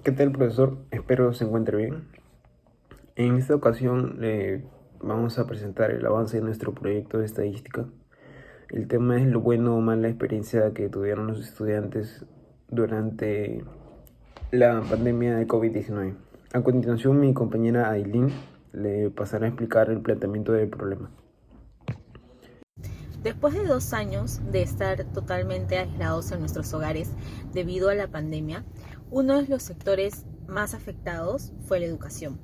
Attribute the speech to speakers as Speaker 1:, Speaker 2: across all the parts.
Speaker 1: ¿Qué tal, profesor? Espero se encuentre bien. En esta ocasión le vamos a presentar el avance de nuestro proyecto de estadística. El tema es lo bueno o mala experiencia que tuvieron los estudiantes durante la pandemia de COVID-19. A continuación, mi compañera Aileen le pasará a explicar el planteamiento del problema.
Speaker 2: Después de 2 años de estar totalmente aislados en nuestros hogares debido a la pandemia, uno de los sectores más afectados fue la educación.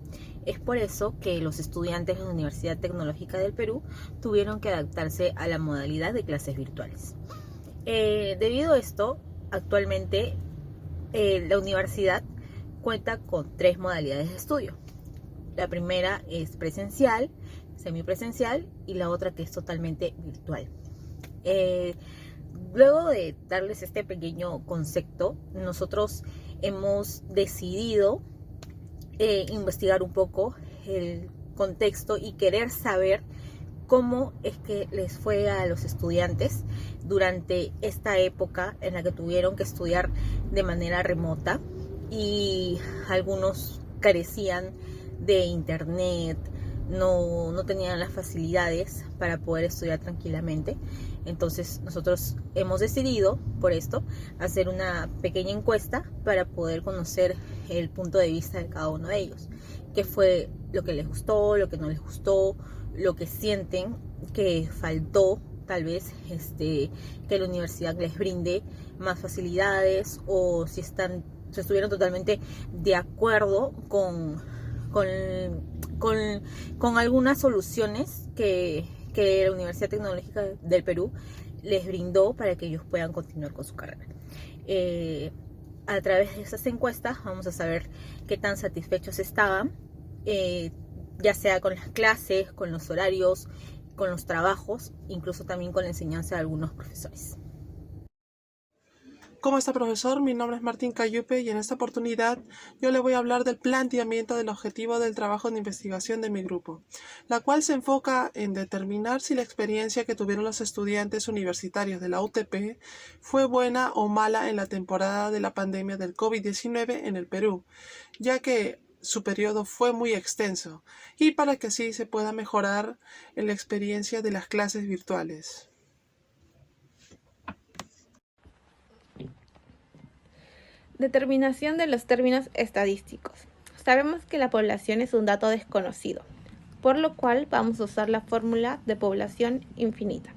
Speaker 2: Es por eso que los estudiantes de la Universidad Tecnológica del Perú tuvieron que adaptarse a la modalidad de clases virtuales. Debido a esto, actualmente la universidad cuenta con 3 modalidades de estudio. La primera es presencial, semipresencial y la otra que es totalmente virtual. Eh, Luego de darles este pequeño concepto, nosotros hemos decidido investigar un poco el contexto y querer saber cómo es que les fue a los estudiantes durante esta época en la que tuvieron que estudiar de manera remota y algunos carecían de internet, no tenían las facilidades para poder estudiar tranquilamente. Entonces nosotros hemos decidido, por esto, hacer una pequeña encuesta para poder conocer el punto de vista de cada uno de ellos. ¿Qué fue lo que les gustó, lo que no les gustó, lo que sienten que faltó tal vez que la universidad les brinde más facilidades, o si estuvieron totalmente de acuerdo con, con, con algunas soluciones que la Universidad Tecnológica del Perú les brindó para que ellos puedan continuar con su carrera. Eh, a través de esas encuestas vamos a saber qué tan satisfechos estaban, eh, ya sea con las clases, con los horarios, con los trabajos, incluso también con la enseñanza de algunos profesores.
Speaker 3: ¿Cómo está, profesor? Mi nombre es Martín Cayupe y en esta oportunidad yo le voy a hablar del planteamiento del objetivo del trabajo de investigación de mi grupo, la cual se enfoca en determinar si la experiencia que tuvieron los estudiantes universitarios de la UTP fue buena o mala en la temporada de la pandemia del COVID-19 en el Perú, ya que su periodo fue muy extenso y para que así se pueda mejorar en la experiencia de las clases virtuales.
Speaker 4: Determinación de los términos estadísticos. Sabemos que la población es un dato desconocido, por lo cual vamos a usar la fórmula de población infinita.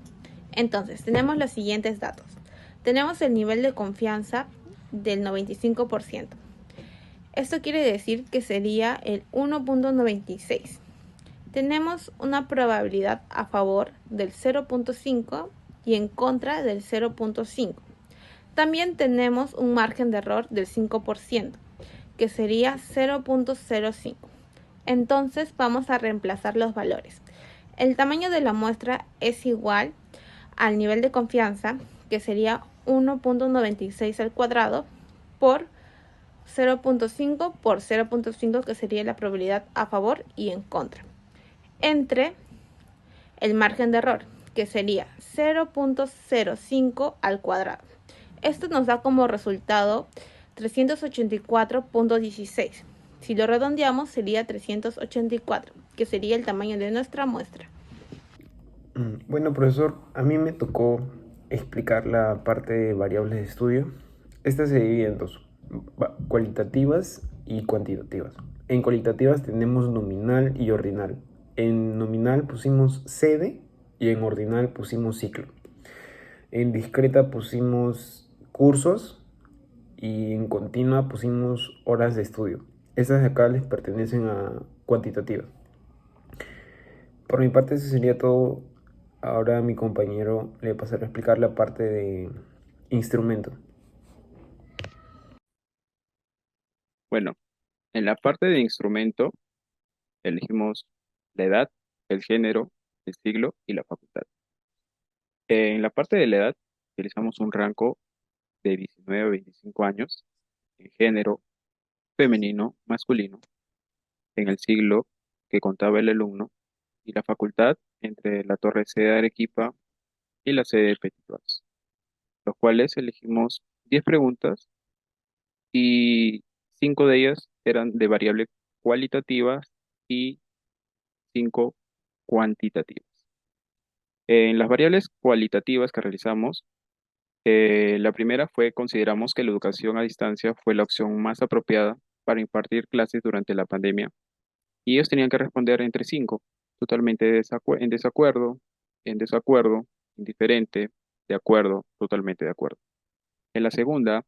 Speaker 4: Entonces, tenemos los siguientes datos. Tenemos el nivel de confianza del 95%. Esto quiere decir que sería el 1.96. Tenemos una probabilidad a favor del 0.5 y en contra del 0.5. También tenemos un margen de error del 5%, que sería 0.05. Entonces vamos a reemplazar los valores. El tamaño de la muestra es igual al nivel de confianza, que sería 1.96 al cuadrado por 0.5 por 0.5, que sería la probabilidad a favor y en contra, entre el margen de error, que sería 0.05 al cuadrado. Esto nos da como resultado 384.16. Si lo redondeamos sería 384, que sería el tamaño de nuestra muestra.
Speaker 1: Bueno, profesor, a mí me tocó explicar la parte de variables de estudio. Esta se divide en dos, cualitativas y cuantitativas. En cualitativas tenemos nominal y ordinal. En nominal pusimos sede y en ordinal pusimos ciclo. En discreta pusimos cursos y en continua pusimos horas de estudio. Estas de acá les pertenecen a cuantitativas. Por mi parte eso sería todo. Ahora mi compañero le pasará a explicar la parte de instrumento.
Speaker 5: Bueno, en la parte de instrumento elegimos la edad, el género, el siglo y la facultad. En la parte de la edad utilizamos un rango de 19 a 25 años, en género femenino, masculino, en el siglo que contaba el alumno y la facultad entre la Torre C de Arequipa y la sede de Petituas, los cuales elegimos 10 preguntas y 5 de ellas eran de variable cualitativa y 5 cuantitativas. En las variables cualitativas que realizamos, la primera fue: consideramos que la educación a distancia fue la opción más apropiada para impartir clases durante la pandemia, y ellos tenían que responder entre cinco: totalmente en desacuerdo, indiferente, de acuerdo, totalmente de acuerdo. En la segunda,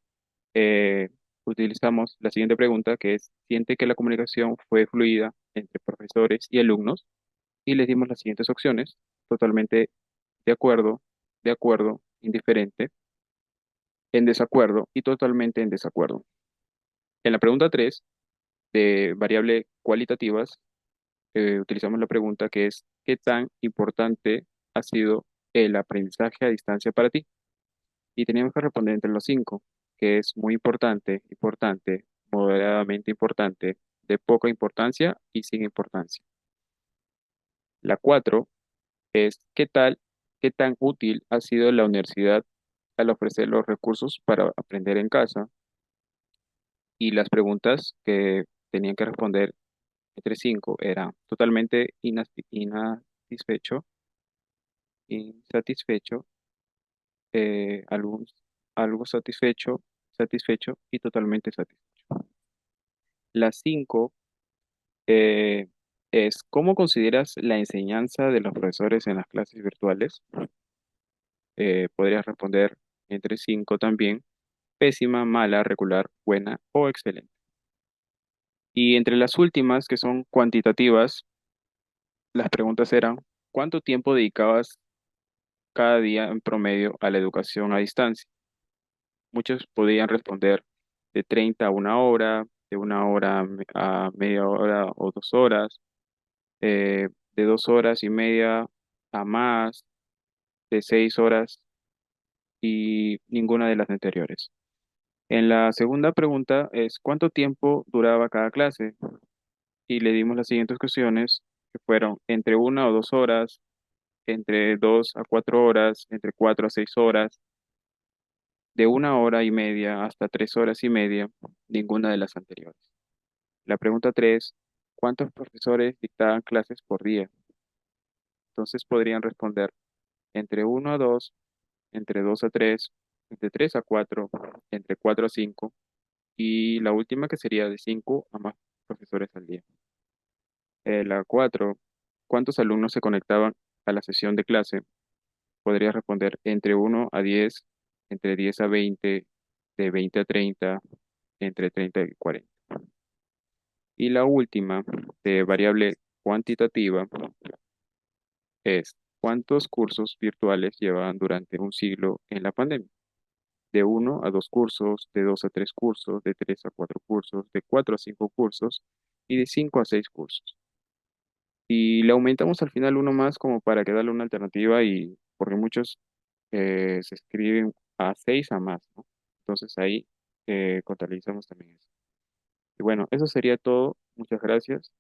Speaker 5: eh, utilizamos la siguiente pregunta, que es: ¿siente que la comunicación fue fluida entre profesores y alumnos? Y les dimos las siguientes opciones: totalmente de acuerdo, indiferente, en desacuerdo y totalmente en desacuerdo. En la pregunta 3 de variable cualitativas, utilizamos la pregunta que es: ¿qué tan importante ha sido el aprendizaje a distancia para ti? Y teníamos que responder entre los cinco, que es muy importante, importante, moderadamente importante, de poca importancia y sin importancia. La 4 es: qué tan útil ha sido la universidad al ofrecer los recursos para aprender en casa? Y las preguntas que tenían que responder entre cinco eran: totalmente inasatisfecho, insatisfecho, algo, algo satisfecho, satisfecho y totalmente satisfecho. Las cinco eh, es: ¿cómo consideras la enseñanza de los profesores en las clases virtuales? Podrías responder entre cinco también: pésima, mala, regular, buena o excelente. Y entre las últimas, que son cuantitativas, las preguntas eran: ¿cuánto tiempo dedicabas cada día en promedio a la educación a distancia? Muchos podían responder de 30 a 1 hora, de 1 hora a media hora o 2 horas, de 2 horas y media a más, de 6 horas, y ninguna de las anteriores. En la segunda pregunta es: ¿cuánto tiempo duraba cada clase? Y le dimos las siguientes opciones, que fueron entre 1 o 2 horas, entre 2 a 4 horas, entre 4 a 6 horas, de 1 hora y media hasta 3 horas y media, ninguna de las anteriores. La pregunta 3: ¿cuántos profesores dictaban clases por día? Entonces podrían responder entre 1 a 2, entre 2 a 3, entre 3 a 4, entre 4 a 5, y la última, que sería de 5 a más profesores al día. La 4: ¿cuántos alumnos se conectaban a la sesión de clase? Podría responder entre 1 a 10, entre 10 a 20, de 20 a 30, entre 30 y 40. Y la última, de variable cuantitativa, es: ¿cuántos cursos virtuales llevaban durante un siglo en la pandemia? De 1 a 2 cursos, de 2 a 3 cursos, de 3 a 4 cursos, de 4 a 5 cursos y de 5 a 6 cursos. Y le aumentamos al final uno más como para que darle una alternativa, y porque muchos se escriben a 6 a más, ¿no? Entonces ahí contabilizamos también eso. Y bueno, eso sería todo. Muchas gracias.